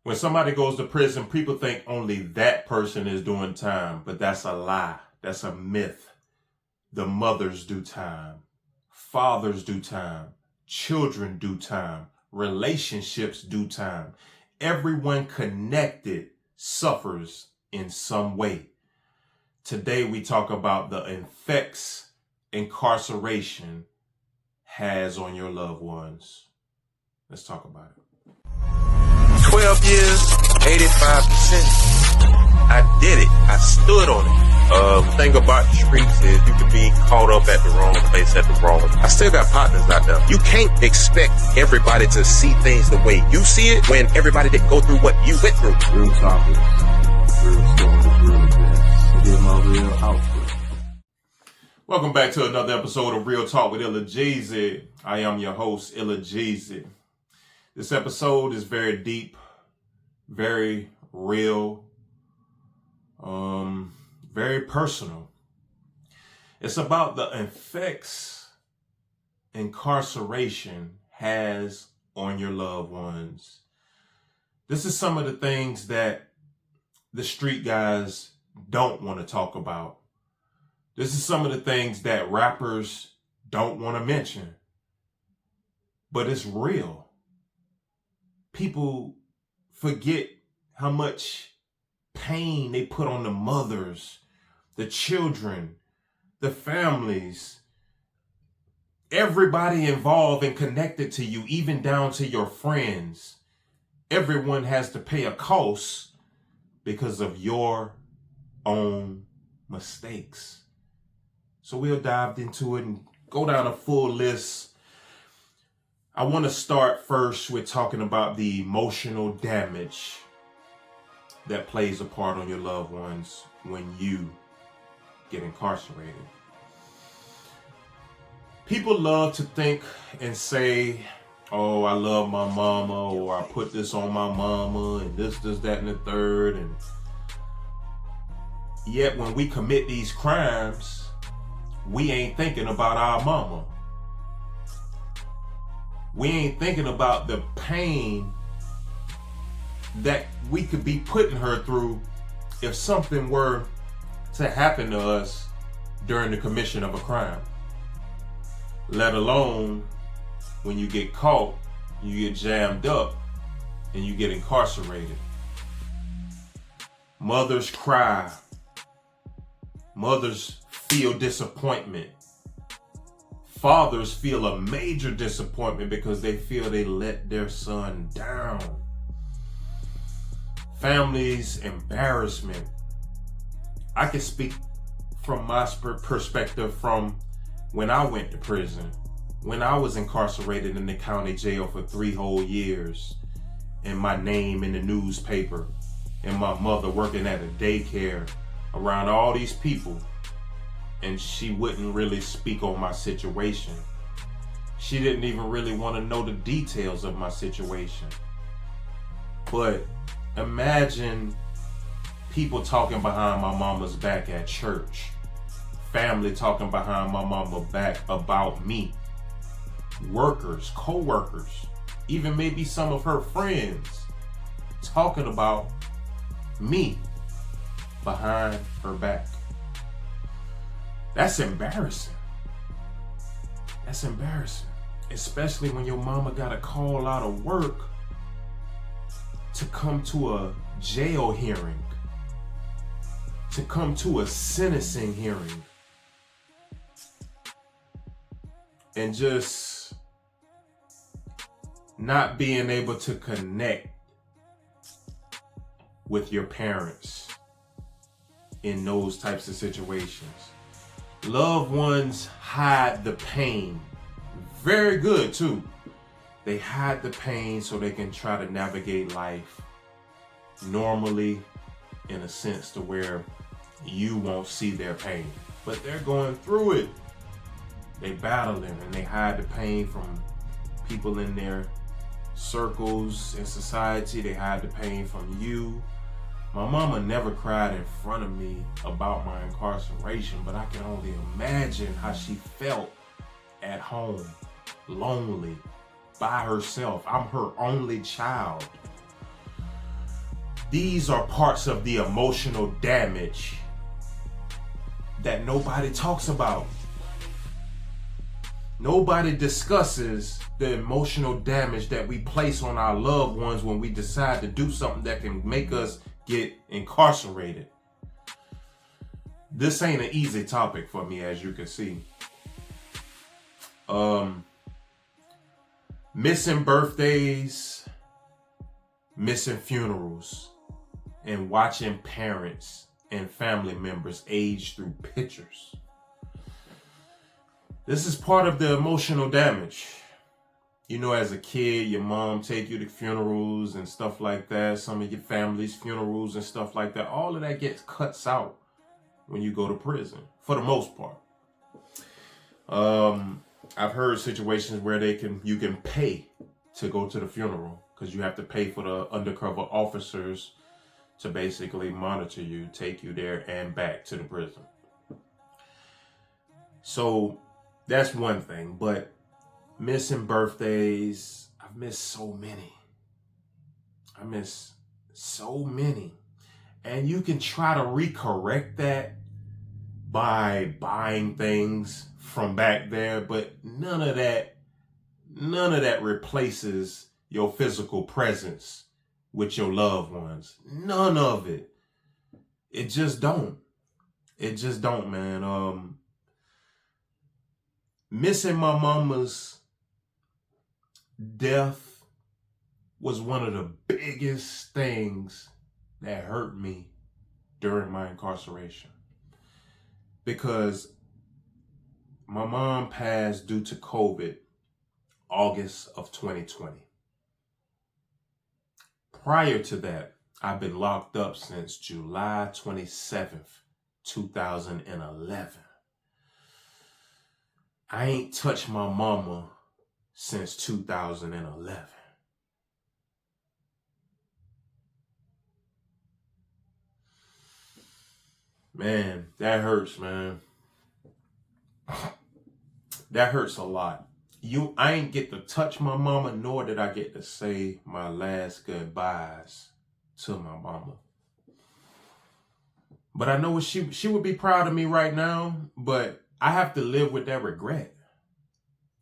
When somebody goes to prison, people think only that person is doing time, but that's a lie. That's a myth. The mothers do time. Fathers do time. Children do time. Relationships do time. Everyone connected suffers in some way. Today we talk about the effects incarceration has on your loved ones. Let's talk about it. 12 years, 85%. I did it. I stood on it. Thing about the streets is you can be caught up at the wrong place at the wrong time. I still got partners out there. You can't expect everybody to see things the way you see it when everybody didn't go through what you went through. Real topics, real stories, real events. Get my real output. Welcome back to another episode of Real Talk with Illa Geezy. I am your host, Illa Geezy. This episode is very deep, very real, very personal. It's about the effects incarceration has on your loved ones. This is some of the things that the street guys don't want to talk about. This is some of the things that rappers don't want to mention. But it's real. People forget how much pain they put on the mothers, the children, the families, everybody involved and connected to you, even down to your friends. Everyone has to pay a cost because of your own mistakes. So we'll dive into it and go down a full list. I want to start first with talking about the emotional damage that plays a part on your loved ones when you get incarcerated. People love to think and say, oh, I love my mama, or I put this on my mama, and this, that, and the third. And yet when we commit these crimes, we ain't thinking about our mama. We ain't thinking about the pain that we could be putting her through if something were to happen to us during the commission of a crime. Let alone when you get caught, you get jammed up, and you get incarcerated. Mothers cry. Mothers feel disappointment. Fathers feel a major disappointment because they feel they let their son down. Families, embarrassment. I can speak from my perspective from when I went to prison, when I was incarcerated in the county jail for 3 whole years, and my name in the newspaper, and my mother working at a daycare around all these people, and she wouldn't really speak on my situation. She didn't even really want to know the details of my situation. But imagine people talking behind my mama's back at church. Family talking behind my mama's back about me. Workers, co-workers, even maybe some of her friends talking about me behind her back. That's embarrassing. That's embarrassing. Especially when your mama got to call out of work to come to a jail hearing, to come to a sentencing hearing, and just not being able to connect with your parents in those types of situations. Loved ones hide the pain. Very good too. They hide the pain so they can try to navigate life normally, in a sense to where you won't see their pain. But they're going through it. They battling and they hide the pain from people in their circles in society. They hide the pain from you. My mama never cried in front of me about my incarceration, but I can only imagine how she felt at home, lonely, by herself. I'm her only child. These are parts of the emotional damage that nobody talks about. Nobody discusses the emotional damage that we place on our loved ones when we decide to do something that can make us get incarcerated. This ain't an easy topic for me, as you can see. Missing birthdays, missing funerals, and watching parents and family members age through pictures. This is part of the emotional damage. You know, as a kid, your mom take you to funerals and stuff like that. Some of your family's funerals and stuff like that. All of that gets cuts out when you go to prison, for the most part. I've heard situations where you can pay to go to the funeral because you have to pay for the undercover officers to basically monitor you, take you there and back to the prison. So that's one thing, but missing birthdays, I've missed so many. I miss so many. And you can try to recorrect that by buying things from back there, but none of that replaces your physical presence with your loved ones. None of it. It just don't. It just don't, man. Missing my mama's death was one of the biggest things that hurt me during my incarceration. Because my mom passed due to COVID August of 2020. Prior to that, I've been locked up since July 27th, 2011. I ain't touched my mama since 2011. Man, that hurts, man. That hurts a lot. I ain't get to touch my mama, nor did I get to say my last goodbyes to my mama. But I know she would be proud of me right now, but I have to live with that regret.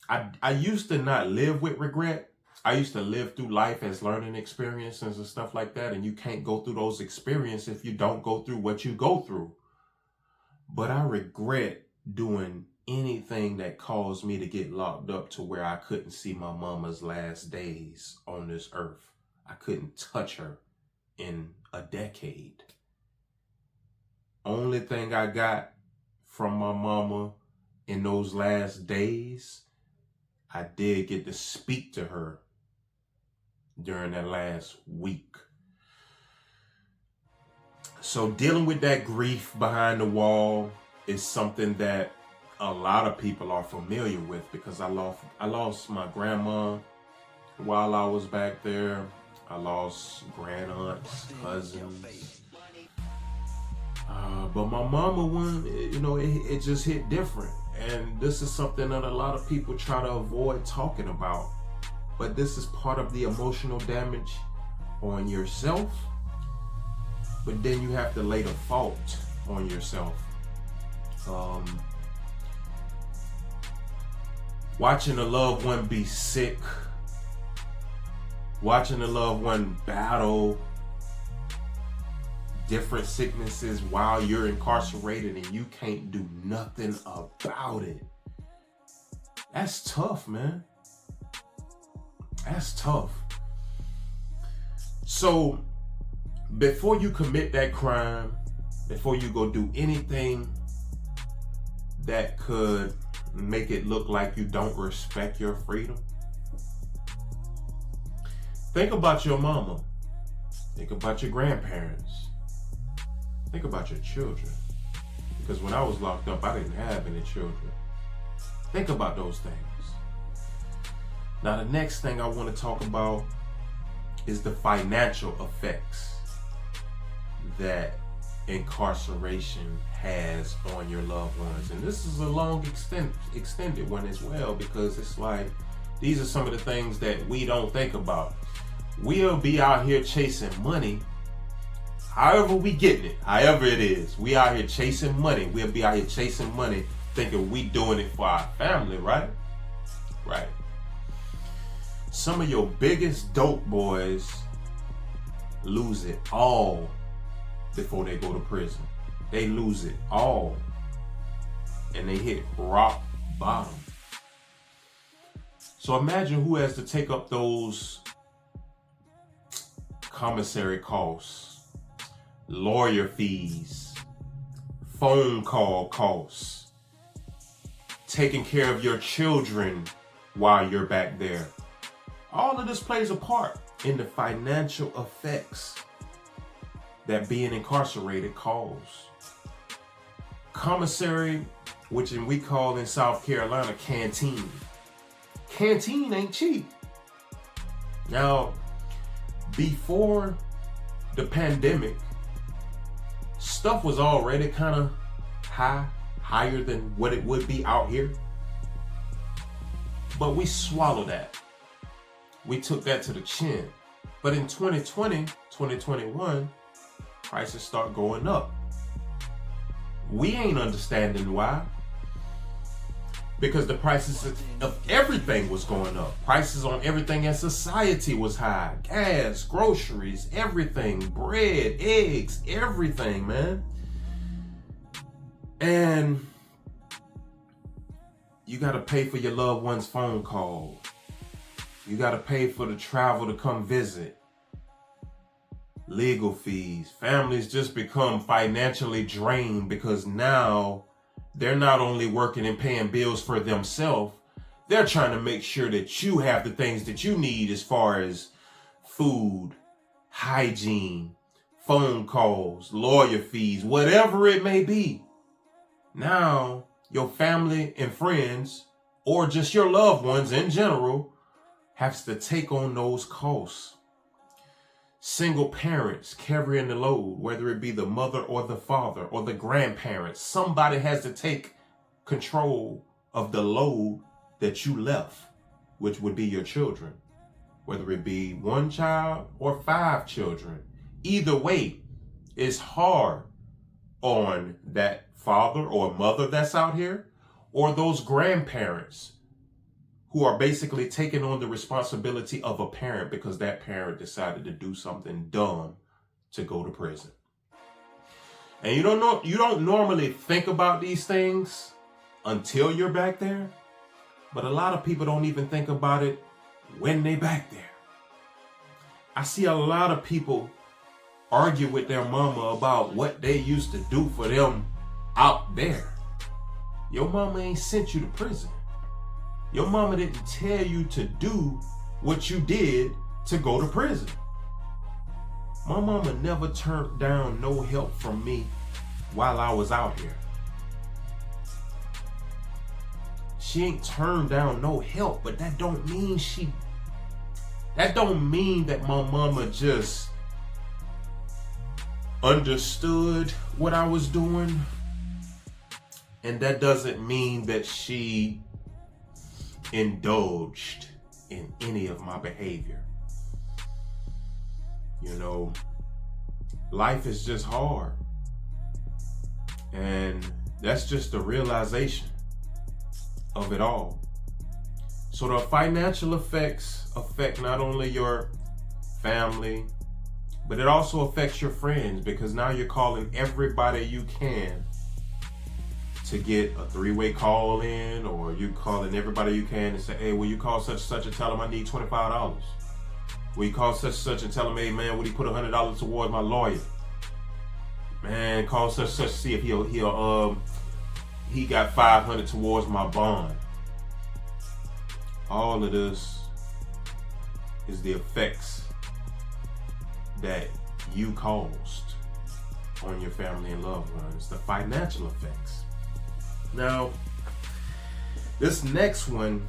I used to not live with regret. I used to live through life as learning experiences and stuff like that, and you can't go through those experiences if you don't go through what you go through. But I regret doing anything that caused me to get locked up to where I couldn't see my mama's last days on this earth. I couldn't touch her in a decade. Only thing I got from my mama in those last days, I did get to speak to her during that last week. So dealing with that grief behind the wall is something that a lot of people are familiar with, because I lost my grandma while I was back there. I lost granddaunts, cousins. But my mama one, it just hit different. And this is something that a lot of people try to avoid talking about. But this is part of the emotional damage on yourself. But then you have to lay the fault on yourself. Watching a loved one be sick, watching a loved one battle different sicknesses while you're incarcerated and you can't do nothing about it. That's tough, man. That's tough. So before you commit that crime, before you go do anything that could make it look like you don't respect your freedom, think about your mama. Think about your grandparents. Think about your children. Because when I was locked up, I didn't have any children. Think about those things. Now, the next thing I want to talk about is the financial effects that incarceration has on your loved ones. And this is a long extended one as well, because it's like, these are some of the things that we don't think about. We'll be out here chasing money However we getting it, however it is, we out here chasing money. We'll be out here chasing money, thinking we doing it for our family, right? Right. Some of your biggest dope boys lose it all before they go to prison. They lose it all. And they hit rock bottom. So imagine who has to take up those commissary costs, lawyer fees, phone call costs, taking care of your children while you're back there. All of this plays a part in the financial effects that being incarcerated cause. Commissary, which we call in South Carolina canteen. Canteen ain't cheap. Now, before the pandemic, stuff was already kind of higher than what it would be out here. But we swallowed that. We took that to the chin. But in 2020, 2021, prices start going up. We ain't understanding why. Because the prices of everything was going up. Prices on everything in society was high. Gas, groceries, everything, bread, eggs, everything, man. And you gotta pay for your loved one's phone call. You gotta pay for the travel to come visit. Legal fees. Families just become financially drained because now they're not only working and paying bills for themselves, they're trying to make sure that you have the things that you need as far as food, hygiene, phone calls, lawyer fees, whatever it may be. Now, your family and friends, or just your loved ones in general, have to take on those costs. Single parents carrying the load, whether it be the mother or the father or the grandparents, somebody has to take control of the load that you left, which would be your children, whether it be one child or 5 children. Either way, it's hard on that father or mother that's out here, or those grandparents who are basically taking on the responsibility of a parent because that parent decided to do something dumb to go to prison. And you don't normally think about these things until you're back there, but a lot of people don't even think about it when they back there. I see a lot of people argue with their mama about what they used to do for them out there. Your mama ain't sent you to prison. Your mama didn't tell you to do what you did to go to prison. My mama never turned down no help from me while I was out here. She ain't turned down no help, but that don't mean that my mama just understood what I was doing. And that doesn't mean that she indulged in any of my behavior. You know, life is just hard. And that's just the realization of it all. So the financial effects affect not only your family, but it also affects your friends, because now you're calling everybody you can to get a 3-way call in, or you calling everybody you can and say, hey, will you call such and such and tell them I need $25? Will you call such and such and tell them, hey man, would he put $100 towards my lawyer? Man, call such and such to see if he got $500 towards my bond. All of this is the effects that you caused on your family and loved ones, the financial effects. Now, this next one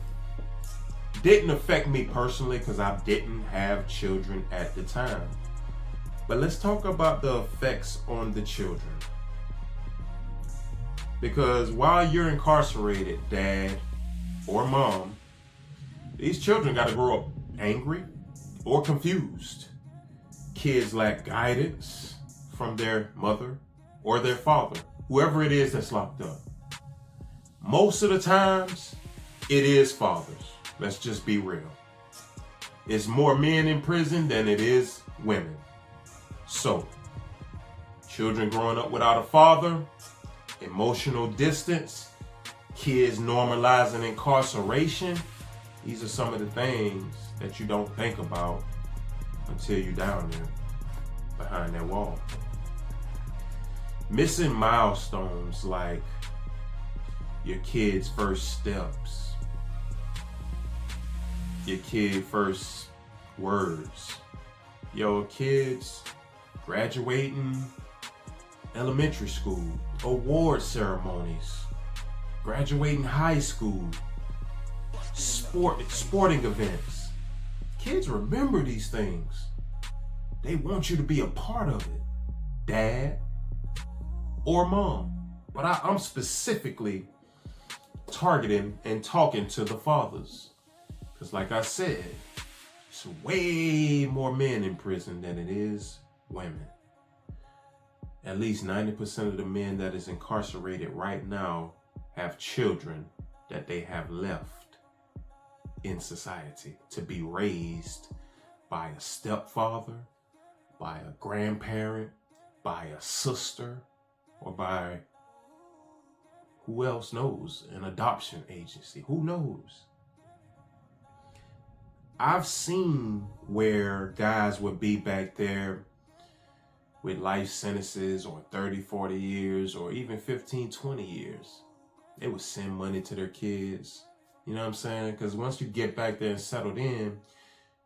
didn't affect me personally because I didn't have children at the time. But let's talk about the effects on the children. Because while you're incarcerated, dad or mom, these children got to grow up angry or confused. Kids lack guidance, from their mother or their father, whoever it is that's locked up. Most of the times, it is fathers. Let's just be real. It's more men in prison than it is women. So, children growing up without a father, emotional distance, kids normalizing incarceration, these are some of the things that you don't think about until you're down there behind that wall. Missing milestones like your kid's first steps, your kid's first words, your kids graduating elementary school, award ceremonies, graduating high school, sporting events. Kids remember these things. They want you to be a part of it, dad or mom. But I'm specifically targeting and talking to the fathers. Because like I said, it's way more men in prison than it is women. At least 90% of the men that is incarcerated right now have children that they have left in society to be raised by a stepfather, by a grandparent, by a sister, or by who else knows, an adoption agency, who knows? I've seen where guys would be back there with life sentences or 30, 40 years or even 15, 20 years. They would send money to their kids. You know what I'm saying? Because once you get back there and settled in,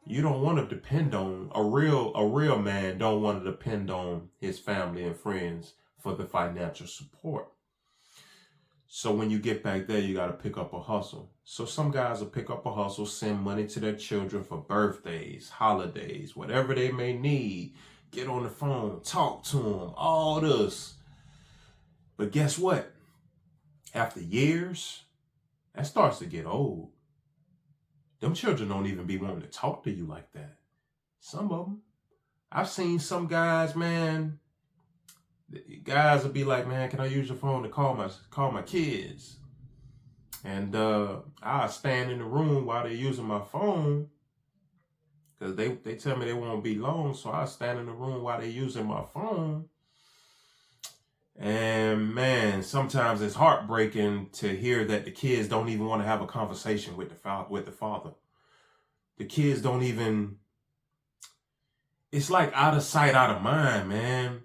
you don't want to depend on, a real man don't want to depend on his family and friends for the financial support. So when you get back there, you got to pick up a hustle. So some guys will pick up a hustle, send money to their children for birthdays, holidays, whatever they may need. Get on the phone, talk to them, all this. But guess what? After years, that starts to get old. Them children don't even be wanting to talk to you like that. Some of them. I've seen some guys, man, guys will be like, man, can I use your phone to call my kids? And I'll stand in the room while they're using my phone. Because they tell me they won't be long, so I stand in the room while they're using my phone. And man, sometimes it's heartbreaking to hear that the kids don't even want to have a conversation with the father. The kids don't even, it's like out of sight, out of mind, man.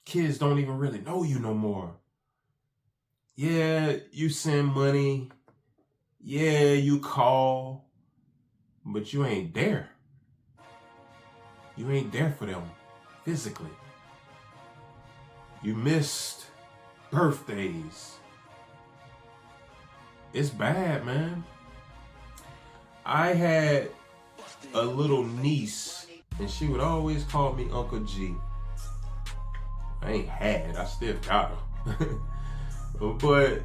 Kids don't even really know you no more. Yeah, you send money. Yeah, you call. But you ain't there. You ain't there for them physically. You missed birthdays. It's bad, man. I had a little niece, and she would always call me Uncle G. I ain't had, I still got her. But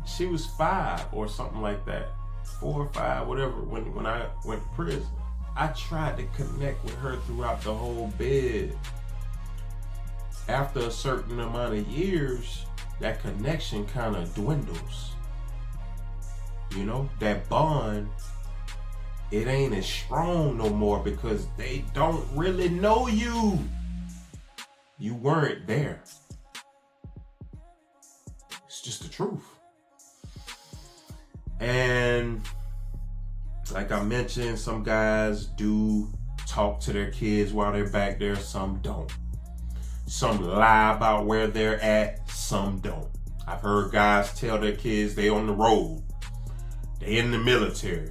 she was 5 or something like that. 4 or 5, whatever, when I went to prison. I tried to connect with her throughout the whole bid. After a certain amount of years, that connection kind of dwindles. You know, that bond, it ain't as strong no more because they don't really know you. You weren't there. It's just the truth. And like I mentioned, some guys do talk to their kids while they're back there, some don't. Some lie about where they're at, some don't. I've heard guys tell their kids they on the road, they in the military,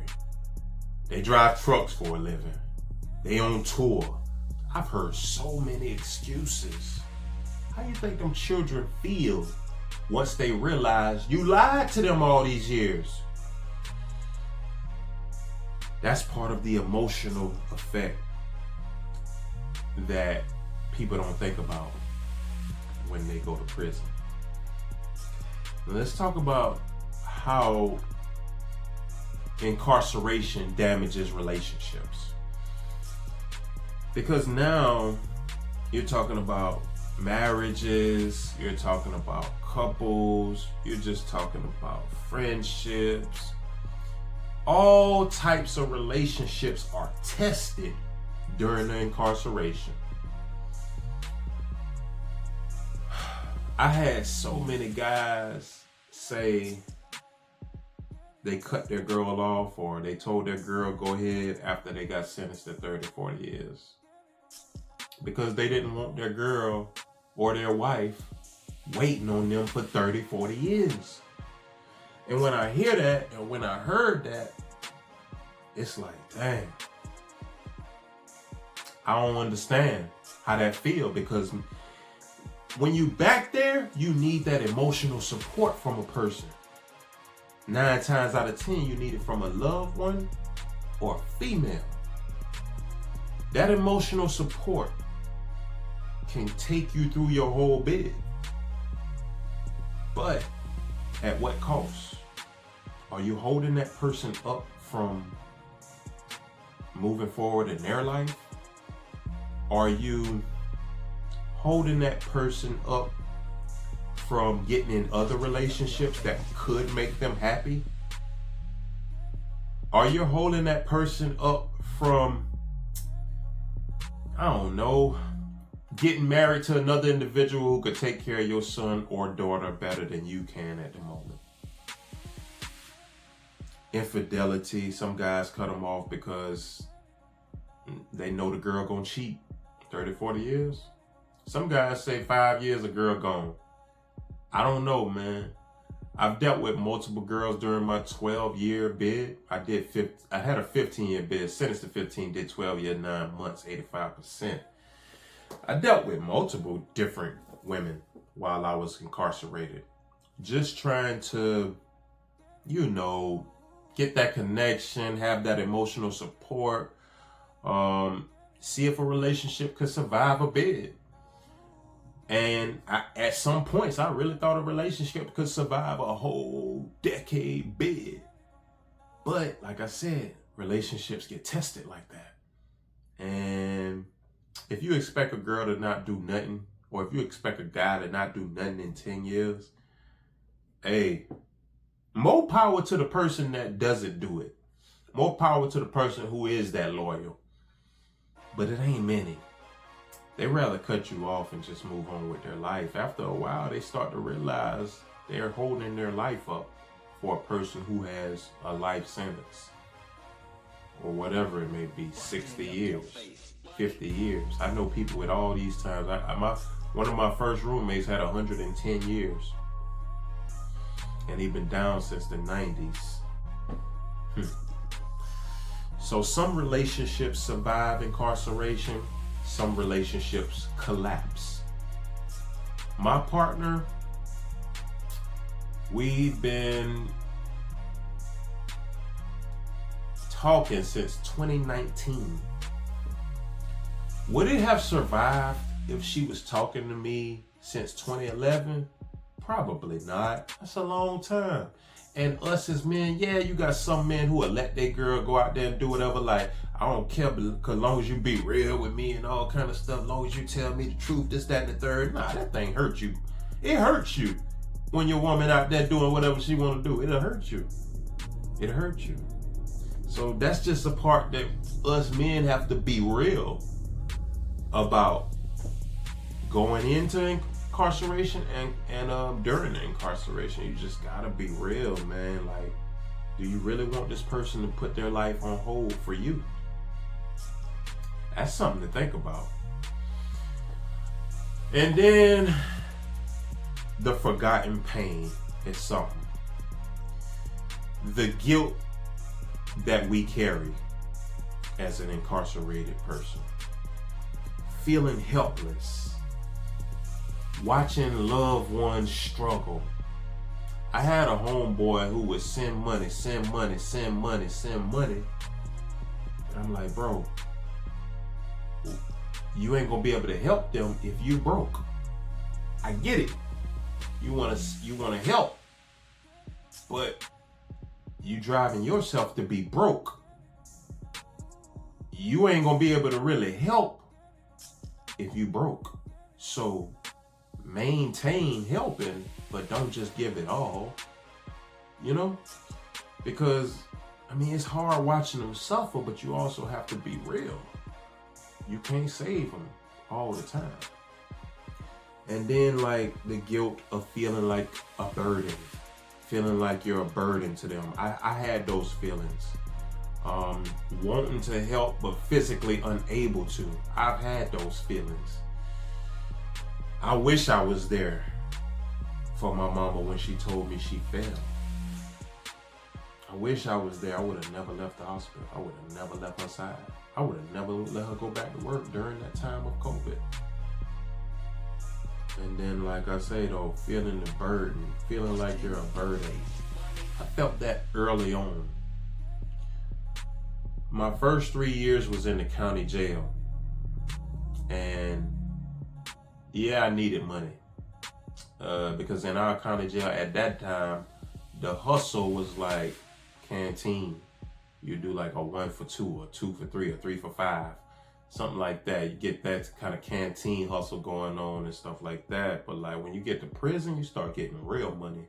they drive trucks for a living, they on tour. I've heard so many excuses. How you think them children feel once they realize you lied to them all these years? That's part of the emotional effect that people don't think about when they go to prison. Let's talk about how incarceration damages relationships. Because now you're talking about marriages, you're talking about couples, you're just talking about friendships. All types of relationships are tested during the incarceration. I had so many guys say they cut their girl off, or they told their girl go ahead after they got sentenced to 30, 40 years. Because they didn't want their girl or their wife waiting on them for 30, 40 years. And when I hear that, and when I heard that, it's like, dang. I don't understand how that feel, because when you back there, you need that emotional support from a person. 9 times out of 10, you need it from a loved one or a female. That emotional support can take you through your whole bid. But at what cost? Are you holding that person up from moving forward in their life? Are you holding that person up from getting in other relationships that could make them happy? Are you holding that person up from, I don't know, getting married to another individual who could take care of your son or daughter better than you can at the moment? Infidelity, some guys cut them off because they know the girl gonna cheat. 30, 40 years. Some guys say 5 years, a girl gone. I don't know, man. I've dealt with multiple girls during my 12-year bid. I had a 15-year bid, sentenced to 15, did 12 years, 9 months, 85%. I dealt with multiple different women while I was incarcerated. Just trying to, get that connection, have that emotional support, see if a relationship could survive a bid. And at some points, I really thought a relationship could survive a whole decade bid. But like I said, relationships get tested like that. And if you expect a girl to not do nothing, or if you expect a guy to not do nothing in 10 years, hey, more power to the person that doesn't do it. More power to the person who is that loyal. But it ain't many. They rather cut you off and just move on with their life. After a while, they start to realize they're holding their life up for a person who has a life sentence, or whatever it may be, 60 years, 50 years. I know people with all these times. One of my first roommates had 110 years, and he'd been down since the 90s. So some relationships survive incarceration. Some relationships collapse. My partner, we've been talking since 2019. Would it have survived if she was talking to me since 2011? Probably not. That's a long time. And us as men, yeah, you got some men who will let their girl go out there and do whatever. Like, I don't care, because as long as you be real with me and all kind of stuff, as long as you tell me the truth, this, that, and the third. Nah, that thing hurts you. It hurts you when your woman out there doing whatever she want to do. It'll hurt you. It'll hurt you. So that's just a part that us men have to be real about going into incarceration and during the incarceration. You just gotta be real, man. Like, do you really want this person to put their life on hold for you? That's something to think about. And then the forgotten pain is something. The guilt that we carry as an incarcerated person. Feeling helpless. Watching loved ones struggle. I had a homeboy who would send money. And I'm like, bro, you ain't gonna be able to help them if you broke. I get it. You wanna help, but you driving yourself to be broke. You ain't gonna be able to really help if you broke. So maintain helping, but don't just give it all, you know? Because, I mean, it's hard watching them suffer, but you also have to be real. You can't save them all the time. And then like the guilt of feeling like a burden, feeling like you're a burden to them. I had those feelings. Wanting to help, but physically unable to. I've had those feelings. I wish I was there for my mama when she told me she failed. I wish I was there. I would have never left the hospital. I would have never left her side. I would have never let her go back to work during that time of COVID. And then, like I say though, feeling the burden, feeling like you're a burden. I felt that early on. My first 3 years was in the county jail. And yeah, I needed money. Because in our county jail at that time, the hustle was like canteen. You do like a 1 for 2 or 2 for 3 or 3 for 5. Something like that. You get that kind of canteen hustle going on and stuff like that. But like when you get to prison, you start getting real money.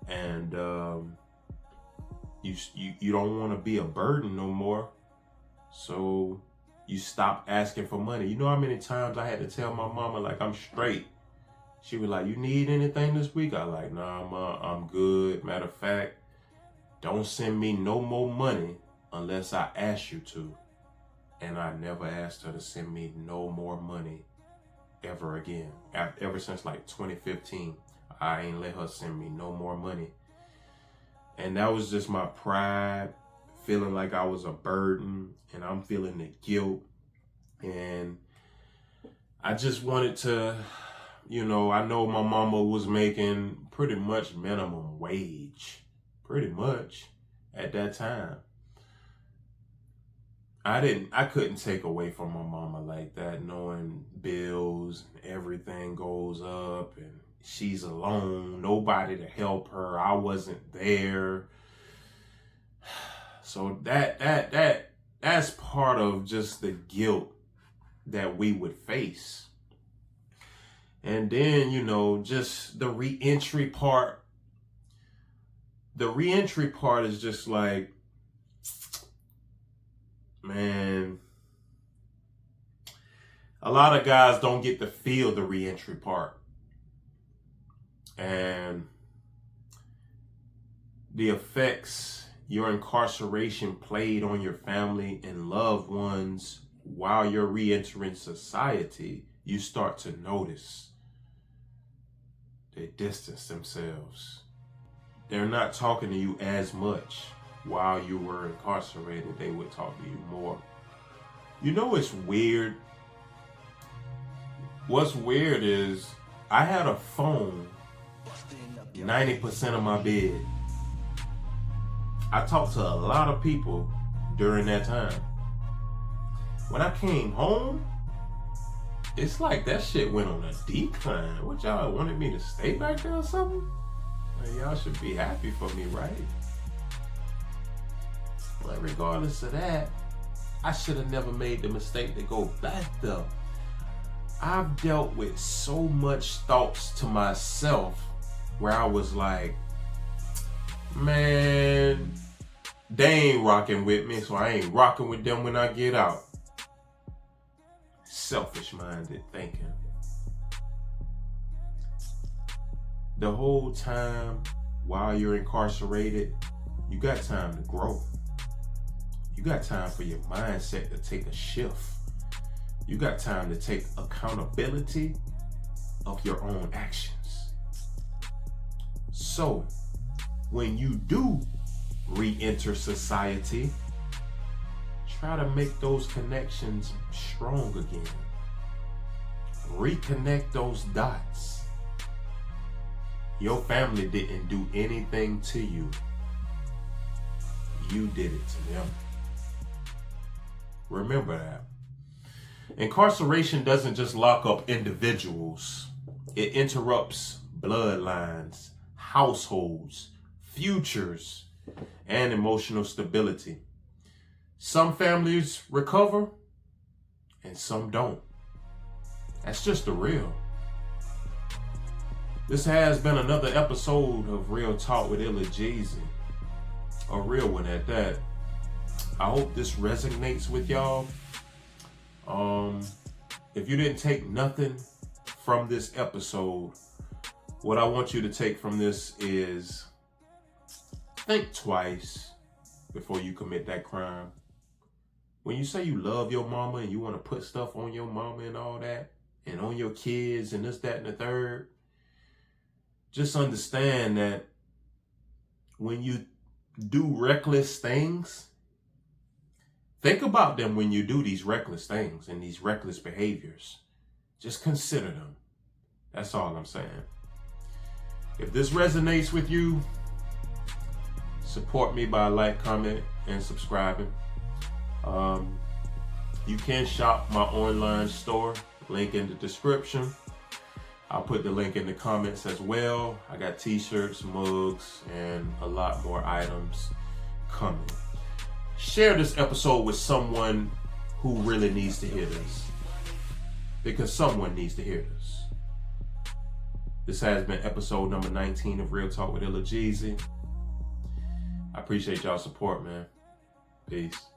And you don't want to be a burden no more. So you stop asking for money. You know how many times I had to tell my mama like I'm straight. She was like, you need anything this week? I like, nah, ma, I'm good. Matter of fact, don't send me no more money unless I ask you to. And I never asked her to send me no more money ever again. Ever since like 2015, I ain't let her send me no more money. And that was just my pride, feeling like I was a burden, and I'm feeling the guilt. And I just wanted to, you know, I know my mama was making pretty much minimum wage, pretty much at that time. I couldn't take away from my mama like that, knowing bills and everything goes up and she's alone, nobody to help her. I wasn't there. So that's part of just the guilt that we would face. And then, you know, just the reentry part. The reentry part is just like, man, a lot of guys don't get to feel the reentry part. And the effects your incarceration played on your family and loved ones while you're reentering society, you start to notice they distance themselves. They're not talking to you as much. While you were incarcerated, they would talk to you more. You know what's weird? What's weird is I had a phone 90% of my bed. I talked to a lot of people during that time. When I came home, it's like that shit went on a decline. What, y'all wanted me to stay back there or something? Like, y'all should be happy for me, right? But regardless of that, I should have never made the mistake to go back there. I've dealt with so much thoughts to myself where I was like, man, they ain't rocking with me, so I ain't rocking with them when I get out. Selfish-minded thinking. The whole time while you're incarcerated, you got time to grow. You got time for your mindset to take a shift. You got time to take accountability of your own actions. So, when you do re-enter society, try to make those connections strong again. Reconnect those dots. Your family didn't do anything to you. You did it to them. Remember that. Incarceration doesn't just lock up individuals. It interrupts bloodlines, households, futures, and emotional stability. Some families recover and some don't. That's just the real. This has been another episode of Real Talk with Illa Geezy. A real one at that. I hope this resonates with y'all. If you didn't take nothing from this episode, what I want you to take from this is think twice before you commit that crime. When you say you love your mama and you want to put stuff on your mama and all that, and on your kids and this, that, and the third, just understand that when you do reckless things, think about them when you do these reckless things and these reckless behaviors. Just consider them. That's all I'm saying. If this resonates with you, support me by like, comment, and subscribing. You can shop my online store, link in the description. I'll put the link in the comments as well. I got t-shirts, mugs, and a lot more items coming. Share this episode with someone who really needs to hear this, because someone needs to hear this. This has been episode number 19 of Real Talk with Illa Geezy. I appreciate y'all's support, man. Peace.